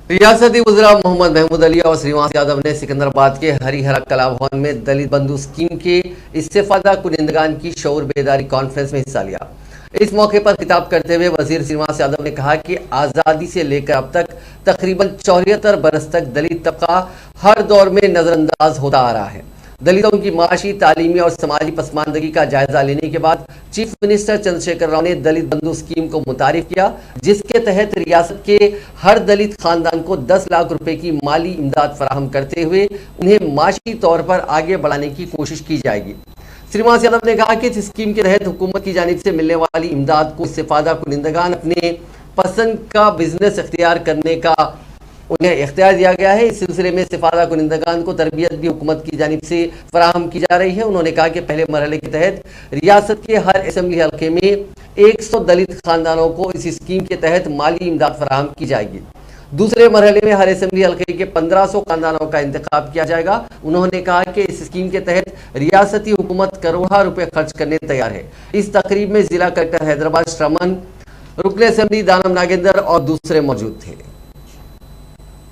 ریاستی وزراء محمد محمود علی اور श्रीनिवास यादव ने सिकंदराबाद के हरिहरा कला भवन में दलित बंधु स्कीम के इस्तेफादा कुनिंदगान की शऊर बेदारी कॉन्फ्रेंस में हिस्सा लिया। इस मौके पर खिताब करते हुए वजीर श्रीनिवास यादव ने कहा कि आज़ादी से लेकर अब तक तकरीबन 74 बरस तक दलित तबका हर दौर में नजरअंदाज होता आ रहा है। दलितों की माशी, तालीमी और समाजी पसमानदगी का जायजा लेने के बाद चीफ मिनिस्टर चंद्रशेखर राव ने दलित बंधु स्कीम को मुतारिफ किया, जिसके तहत रियासत के हर दलित खानदान को 10 लाख रुपए की माली इमदाद फराहम करते हुए उन्हें माशी तौर पर आगे बढ़ाने की कोशिश की जाएगी। श्रीनिवास यादव ने कहा कि इस स्कीम के तहत हुकूमत की जानिब से मिलने वाली इमदाद को इस्तेफादा कुनिंदगान अपने पसंद का बिजनेस इख्तियार करने का उन्हें इख्तियार दिया गया है। इस सिलसिले में इस्तेफादा कुनिंदगान को तरबियत भी हुकूमत की जानिब से फराहम की जा रही है। उन्होंने कहा कि पहले मरहले के तहत रियासत के हर असेंबली हल्के में 100 दलित खानदानों को इस स्कीम के तहत माली इमदाद फराहम की जाएगी। दूसरे मरहले में हर असेंबली हल्के के 1500 खानदानों का इंतखाब किया जाएगा। उन्होंने कहा कि इस स्कीम के तहत रियासती हुकूमत करोड़ों रुपए खर्च करने तैयार है। इस तकरीब में जिला कलेक्टर हैदराबाद श्रमन, रुकन असेंबली दानम नागेंद्र और दूसरे मौजूद थे।